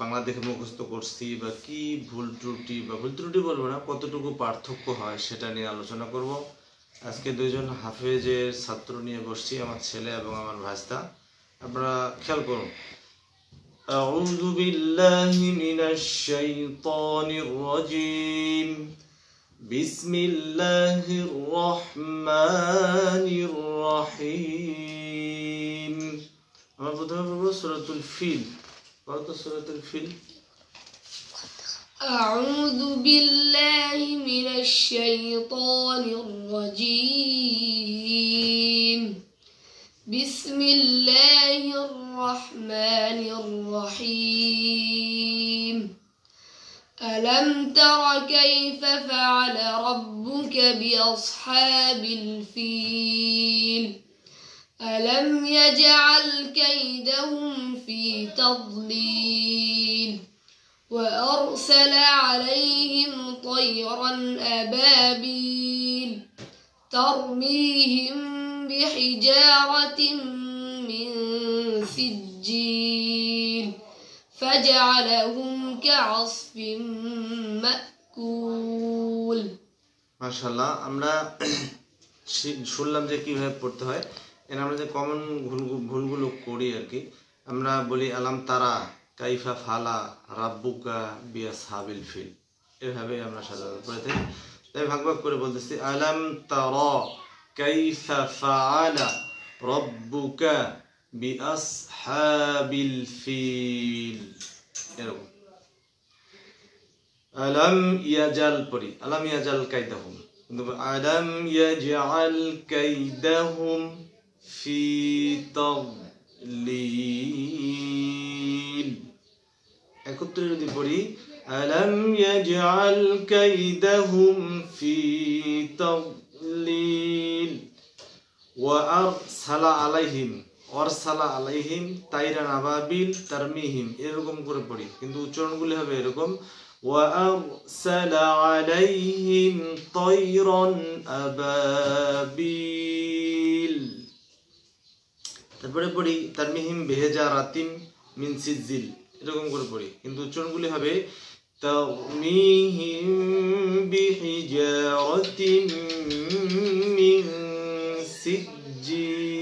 বাংলা দেখে মুখস্থ করছি বা কি ভুল ত্রুটি বলবো না, কতটুকু পার্থক্য হয় সেটা নিয়ে আলোচনা করব। আজকে দুইজন হাফেজের ছাত্র নিয়ে বসছি, আমার ছেলে এবং আমার ভাস্তা। আপনারা খেয়াল করুন। আউযু বিল্লাহি মিনাশ শাইতানির রাজিম। বিসমিল্লাহির রহমানির রহিম। আমরা প্রথমে পড়ব সূরাতুল ফিল। سورة الفيل. أعوذ بالله من الشيطان الرجيم. بسم الله الرحمن الرحيم. ألم تر كيف فعل ربك بأصحاب الفيل ألم يجعل كيدهم في تضليل وأرسل عليهم طيرا أبابيل ترميهم بحجارة من سجيل فجعلهم كعصف مأكول. মাশাআল্লাহ, আমরা শুনলাম যে কিভাবে পড়তে হয়। এর আমরা যে কমন ভুলগুলো করি আর কি, আমরা বলি আলাম তারা কাইফা ফালা রাব্বুকা বিআসহাবিল ফিল, এভাবে আমরা সাধারণত পড়ে থাকি। তাই ভাগ ভাগ করে বলতেছি, আলাম তারা কাইফা ফাআলা রাব্বুকা বিআসহাবিল ফিল, এরকম। আলাম ইয়াজাল পড়ি, আলাম ইয়াজাল কাইদাহুম, কিন্তু আলাম ইয়াজআল কাইদাহুম ফি তাদলিল। একত্রে যদি পড়ি, আলাম ইয়াজআল কাইদাহুম ফি তাদলিল ওয়া আরসালা আলাইহিম তাইরান আবাবিল তারমিহিম, এরকম করে পড়ি, কিন্তু উচ্চারণগুলি হবে এরকম, ওয়া আরসালা আলাইহিম তাইরান আবাবিল। তারপরে পড়ি তারমিহিম বিহিজারাতিন মিন সিজিল, এরকম করে পড়ি, কিন্তু উচ্চারণগুলি হবে তারমিহিম বিহিজারাতিন মিন সিজিল।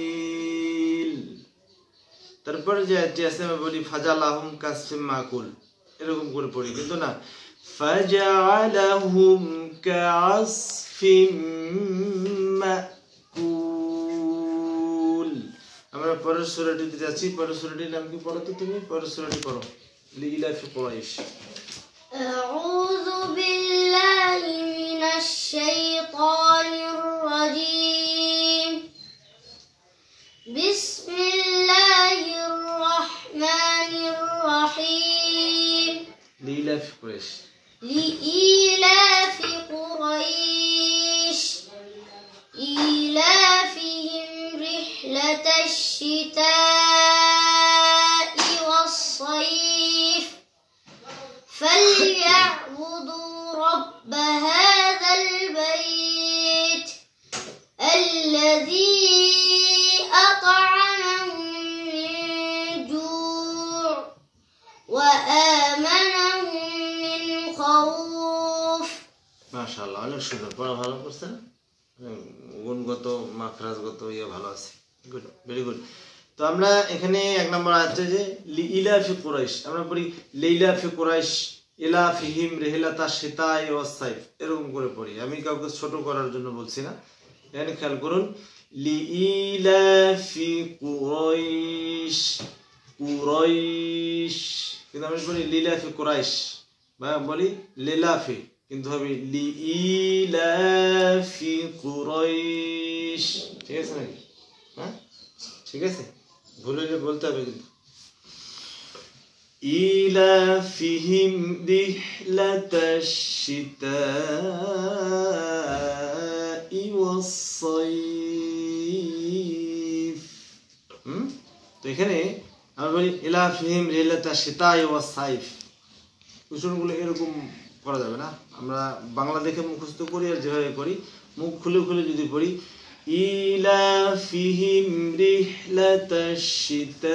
তারপরে যে আছে আমি বলি ফাজালাহুম কাসফিম মাকুল, এরকম করে পড়ি, কিন্তু না, ফাজালাহুম কাসফিম মাকুল। আমরা পরের সূরাটিতে যাচ্ছি। পরের সূরাটির নাম কি পড়ো তো তুমি? পরের সূরাটি পড়ো, লিইলাফি কুরাইশ। আউযু বিল্লাহি মিনাশ শাইতানির রাজিম। বিসমিল্লাহির রহমানির রহিম। লিইলাফি কুরাইশ। লিইলাফি কুরাইশ ইলাফিহিম রিহলাতাশ শিতা'i ওয়াস-সাইফ ফালইa'বুদু রাব্ব হাযাল বাইত আল্লাযী আত'আমাহুম মিন জু' ওয়া আমানাহুম মিন খাউফ। মাশাআল্লাহ, অনেক সুন্দর পড়া, ভালো করছেন, গুণগত মাখরাজগত ভালো আছে, গুড, ভেরি গুড। তো আমরা এখানে এক নম্বর আছে যে লিইলাফি কুরাইশ, আমরা পড়ি লিইলাফি কুরাইশ ইলাফিহিম রিহলাতাশ শিতা'i ওয়াস-সাইফ, এরকম করে পড়ি। আমি কাউকে ছোট করার জন্য বলছি না, এখানে খেয়াল করুন, লিইলাফি কুরাইশ, কিন্তু আমি বলি লিইলাফি কুরাইশ বা বলি লিলাফি, কিন্তু হবে লিইলাফি কুরাইশ, ঠিক আছে নাকি? হ্যাঁ, ঠিক আছে, ভুল হলে বলতে হবে কিন্তু। ইলাফিহিম রিহলাতাশ শিতা'i ওয়াস-সাইফ। তো এখানে আমরা বলি ইলাফিহিম রিহলাতাশ শিতা'i ওয়াস-সাইফ, উচ্চারণগুলো এরকম করা যাবে না। আমরা বাংলা দেখে মুখস্থ করি আর যেভাবে করি, মুখ খুলে খুলে যদি পড়ি, ইলাফিহিম রিহলাতাশ শিতাই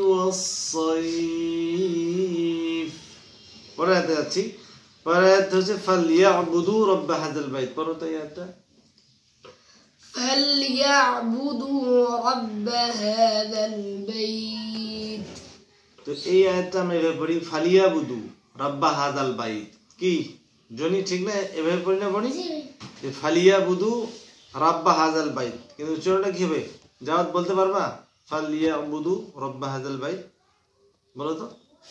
ওয়াস সাইফ। পরে আয়াতে যাচ্ছি। পরে আয়াত হচ্ছে ফালইয়াবুদু রাব্ব হাযাল বাইত। পড়ো তো আয়াতটা। فليعبدوا رب هذا البيت। তো এই আয়াতটা আমরা এভাবে পড়ি ফালিয়াবুদু রাব্বা হাযাল বাইত। কি জনি ঠিক না? এভাবে পড়ি না পড়ি যে ফালিয়াবুদু রাব্বা হাযাল বাইত, কিন্তু উচ্চারণটা কি হবে? জাওয়াত বলতে পারবা? ফালিয়াবুদু রাব্বা হাযাল বাইত বলো তো।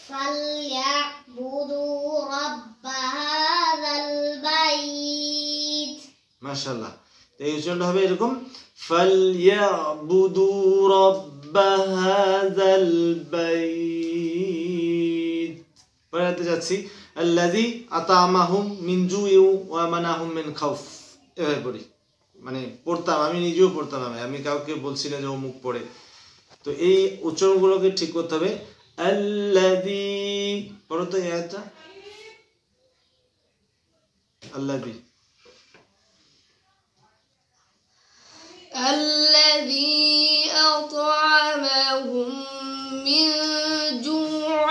فليعبدوا رب هذا البيت। মাশাআল্লাহ। এই উচ্চারণটা হবে এরকম ফালিয়াবুদু রাব্বা হাযাল বাইত। পড়াতে যাচ্ছি আল্লাযী আতামাহুম মিন জুইউ ওয়া মানাহুম মিন খাউফ। এভাবে পড়ি, মানে পড়তাম, আমি নিজেও পড়তাম, আমি কাউকে বলছি না যে অমুক পড়ে। তো এই উচ্চারণগুলোকে ঠিক করতে হবে। আল্লাযী পড়ো তো এই আয়াতটা। আল্লাযী الذي أطعمهم من جوع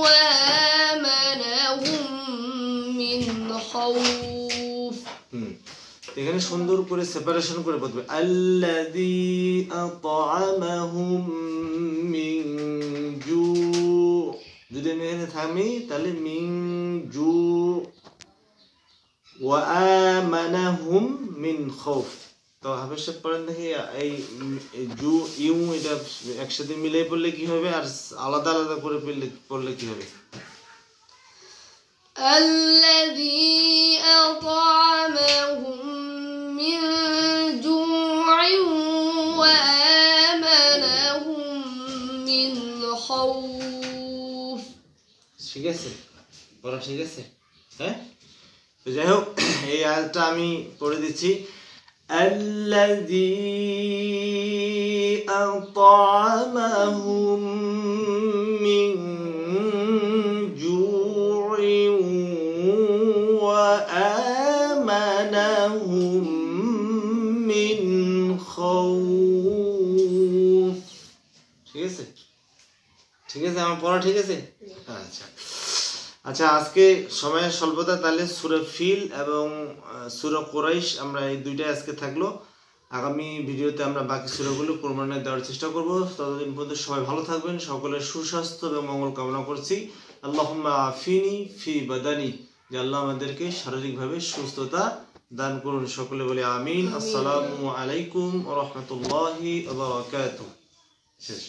وآمنهم من خوف। এখানে সুন্দর করে সেপারেশন করে বলবে আল্লাযী আতআমাহুম মিন জু। যদি আমি এখানে থামি তাহলে মিন জু ওয়া আমানাহুম মিন খাউফ। তো হাফেজ পড়েন দেখি এই জু ইউ এটা একসাথে মিলে পড়লে কি হবে আর আলাদা আলাদা করে পড়লে কি হবে? الذي أطعمهم من جوع وآمنهم من خوف। ঠিক আছে, পড়া ঠিক আছে? হ্যাঁ, তো যাই হোক এই আয়াতটা আমি পড়ে দিচ্ছি। الذي أطعمهم من جوع وآمنهم من خوف। ঠিক আছে? ঠিক আছে, আমার পড়া ঠিক আছে? আচ্ছা আচ্ছা, আজকে সময়ের স্বল্পতা, তাহলে সূরা ফিল এবং সূরা কুরাইশ আমরা এই দুইটাই আজকে থাকলো। আগামী ভিডিওতে আমরা বাকি সূরাগুলো ক্রমান্বয়ে দেওয়ার চেষ্টা করব। ততদিন পর্যন্ত সবাই ভালো থাকবেন, সকলের সুস্বাস্থ্য এবং মঙ্গল কামনা করছি। আল্লাহুম্মা আফিনি ফি বাদানি, যে আল্লাহ আমাদেরকে শারীরিকভাবে সুস্থতা দান করুন। সকলে বলে আমিন। আসসালামু আলাইকুম ওয়া রাহমাতুল্লাহি ওয়া বারাকাতুহু। শেষ।